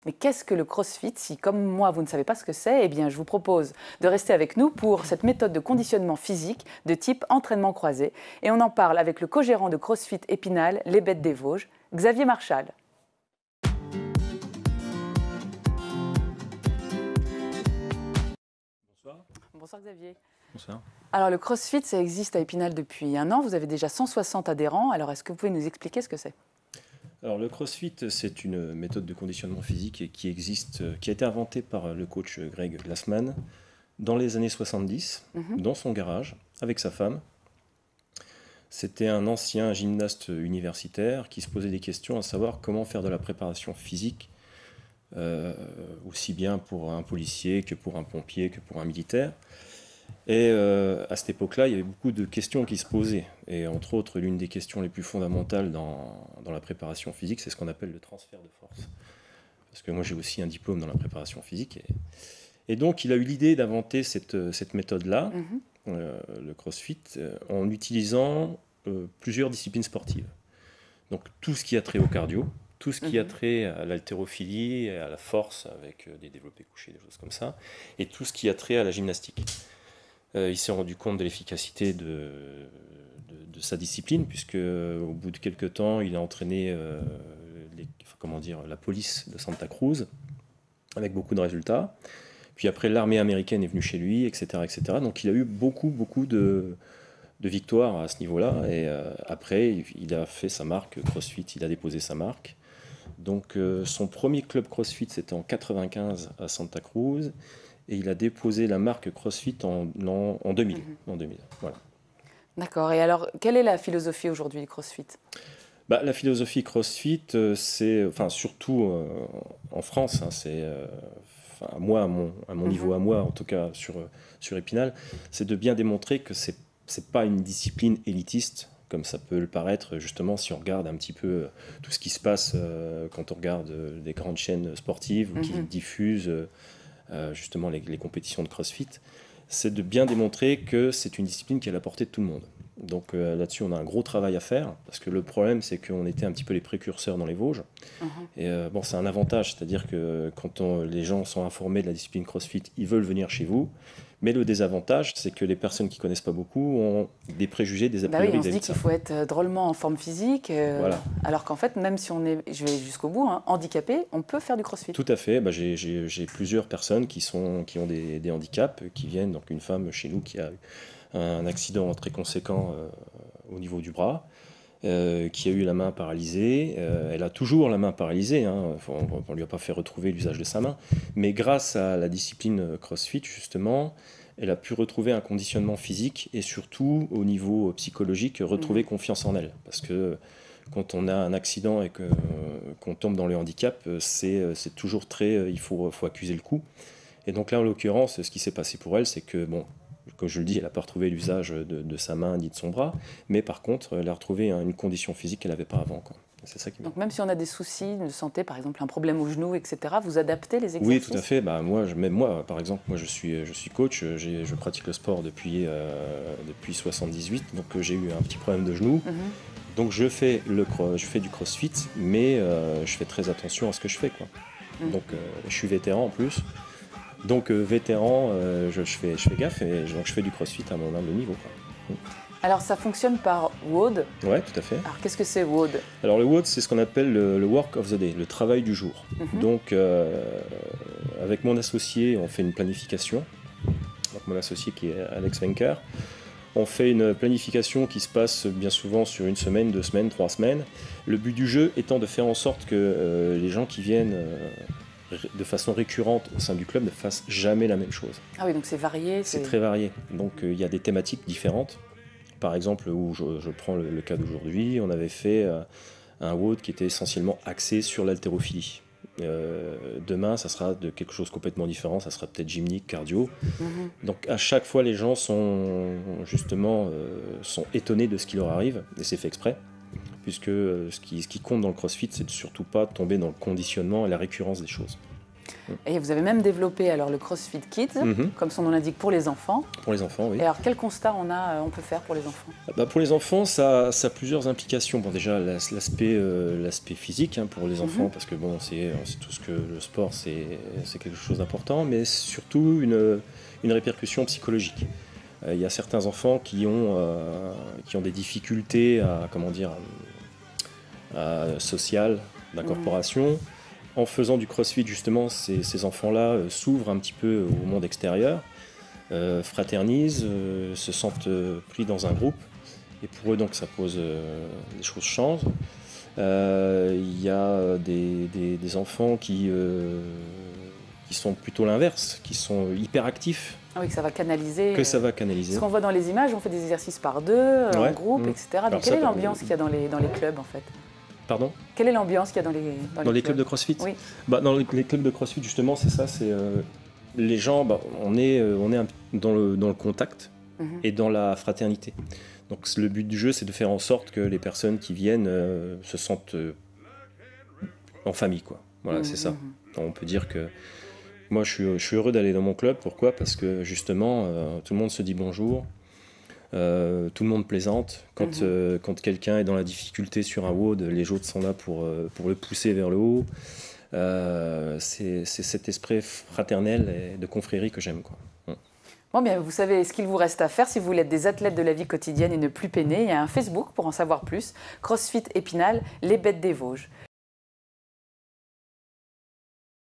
Mais qu'est-ce que le CrossFit? Si, comme moi, vous ne savez pas ce que c'est, eh bien, je vous propose de rester avec nous pour cette méthode de conditionnement physique de type entraînement croisé. Et on en parle avec le co-gérant de CrossFit Épinal, les Bêtes des Vosges, Xavier Marchal. Bonsoir. Bonsoir Xavier. Bonsoir. Alors le CrossFit, ça existe à Épinal depuis un an. Vous avez déjà 160 adhérents. Alors est-ce que vous pouvez nous expliquer ce que c'est? Alors le CrossFit, c'est une méthode de conditionnement physique qui existe, qui a été inventée par le coach Greg Glassman dans les années 70, dans son garage, avec sa femme. C'était un ancien gymnaste universitaire qui se posait des questions à savoir comment faire de la préparation physique, aussi bien pour un policier que pour un pompier, que pour un militaire. Et à cette époque-là, il y avait beaucoup de questions qui se posaient. Et entre autres, l'une des questions les plus fondamentales dans la préparation physique, c'est ce qu'on appelle le transfert de force. Parce que moi, j'ai aussi un diplôme dans la préparation physique. Et donc, il a eu l'idée d'inventer cette méthode-là, le CrossFit, en utilisant plusieurs disciplines sportives. Donc, tout ce qui a trait au cardio, tout ce qui a trait à l'haltérophilie, et à la force, avec des développés couchés, des choses comme ça, et tout ce qui a trait à la gymnastique. Il s'est rendu compte de l'efficacité de sa discipline, puisque au bout de quelques temps, il a entraîné la police de Santa Cruz, avec beaucoup de résultats. Puis après, l'armée américaine est venue chez lui, etc., etc. Donc il a eu beaucoup de victoires à ce niveau-là. Et après, il a fait sa marque CrossFit, il a déposé sa marque. Donc son premier club CrossFit, c'était en 95 à Santa Cruz. Et il a déposé la marque CrossFit en 2000. Voilà. D'accord. Et alors, quelle est la philosophie aujourd'hui du CrossFit? La philosophie CrossFit, c'est, surtout en France, c'est, moi, à mon niveau, à moi, en tout cas sur Épinal, c'est de bien démontrer que c'est pas une discipline élitiste, comme ça peut le paraître, justement, si on regarde un petit peu tout ce qui se passe quand on regarde des grandes chaînes sportives qui diffusent justement les compétitions de CrossFit, c'est de bien démontrer que c'est une discipline qui est à la portée de tout le monde. Donc là-dessus, on a un gros travail à faire, parce que le problème, c'est qu'on était un petit peu les précurseurs dans les Vosges. Et c'est un avantage, c'est-à-dire que quand les gens sont informés de la discipline CrossFit, ils veulent venir chez vous. Mais le désavantage, c'est que les personnes qui ne connaissent pas beaucoup ont des préjugés, des a priori. Oui, on se dit qu'il faut être drôlement en forme physique, voilà. Alors qu'en fait, même si on est, je vais jusqu'au bout, handicapé, on peut faire du CrossFit. Tout à fait. J'ai plusieurs personnes qui ont des handicaps, qui viennent. Donc une femme chez nous qui a eu un accident très conséquent au niveau du bras, qui a eu la main paralysée. Elle a toujours la main paralysée, on ne lui a pas fait retrouver l'usage de sa main, mais grâce à la discipline CrossFit, justement, elle a pu retrouver un conditionnement physique et surtout, au niveau psychologique, retrouver confiance en elle. Parce que quand on a un accident et qu'on tombe dans le handicap, c'est toujours il faut accuser le coup. Et donc là, en l'occurrence, ce qui s'est passé pour elle, c'est que, comme je le dis, elle n'a pas retrouvé l'usage de sa main ni de son bras, mais par contre, elle a retrouvé une condition physique qu'elle n'avait pas avant, quoi. C'est ça qui Donc même si on a des soucis de santé, par exemple un problème au genou, etc., vous adaptez les exercices? Oui, tout à fait. Même moi, par exemple, je suis coach, je pratique le sport depuis 78, donc j'ai eu un petit problème de genou. Donc je fais du CrossFit, mais je fais très attention à ce que je fais, quoi. Donc je suis vétéran en plus. Donc vétéran, je fais gaffe et donc je fais du CrossFit à mon humble niveau, quoi. Alors ça fonctionne par WOD. Ouais, tout à fait. Alors qu'est-ce que c'est WOD? Alors le WOD, c'est ce qu'on appelle le work of the day, le travail du jour. Donc avec mon associé, on fait une planification. Donc mon associé qui est Alex Wenker. On fait une planification qui se passe bien souvent sur 1 semaine, 2 semaines, 3 semaines. Le but du jeu étant de faire en sorte que les gens qui viennent de façon récurrente au sein du club ne fassent jamais la même chose. Ah oui, donc c'est varié. C'est très varié. Donc il y a des thématiques différentes. Par exemple, où je prends le cas d'aujourd'hui, on avait fait un WOD qui était essentiellement axé sur l'haltérophilie. Demain, ça sera de quelque chose complètement différent, ça sera peut-être gymnique, cardio. Donc à chaque fois, les gens sont étonnés de ce qui leur arrive, et c'est fait exprès, puisque ce qui compte dans le CrossFit, c'est de surtout pas tomber dans le conditionnement et la récurrence des choses. Et vous avez même développé alors le CrossFit Kids, comme son nom l'indique, pour les enfants. Pour les enfants, oui. Et alors, quel constat on peut faire pour les enfants? Pour les enfants, ça a plusieurs implications. Bon, déjà, l'aspect physique pour les enfants, parce que bon, c'est tout ce que le sport, c'est quelque chose d'important, mais surtout une répercussion psychologique. Il y a certains enfants qui ont des difficultés sociales, d'incorporation. En faisant du crossfit, justement, ces enfants-là s'ouvrent un petit peu au monde extérieur, fraternisent, se sentent pris dans un groupe. Et pour eux, donc, ça pose des choses changent. Il y a des enfants qui sont plutôt l'inverse, qui sont hyperactifs. Ah oui, que ça va canaliser. Que ça va canaliser. Ce qu'on voit dans les images, on fait des exercices par deux, en groupe, etc. Donc, quelle est l'ambiance qu'il y a dans les clubs, en fait? Pardon? Quelle est l'ambiance qu'il y a dans les clubs de CrossFit? Oui. Dans les clubs de CrossFit, justement, c'est ça. Les gens, on est dans le contact et dans la fraternité. Donc le but du jeu, c'est de faire en sorte que les personnes qui viennent se sentent en famille, quoi. Voilà, c'est ça. On peut dire que moi, je suis heureux d'aller dans mon club. Pourquoi? Parce que justement, tout le monde se dit bonjour. Tout le monde plaisante. Quand quelqu'un est dans la difficulté sur un WOD, les autres sont là pour le pousser vers le haut. C'est cet esprit fraternel et de confrérie que j'aime, quoi. Bon, bien, vous savez ce qu'il vous reste à faire si vous voulez être des athlètes de la vie quotidienne et ne plus peiner. Il y a un Facebook pour en savoir plus. CrossFit Épinal, les bêtes des Vosges.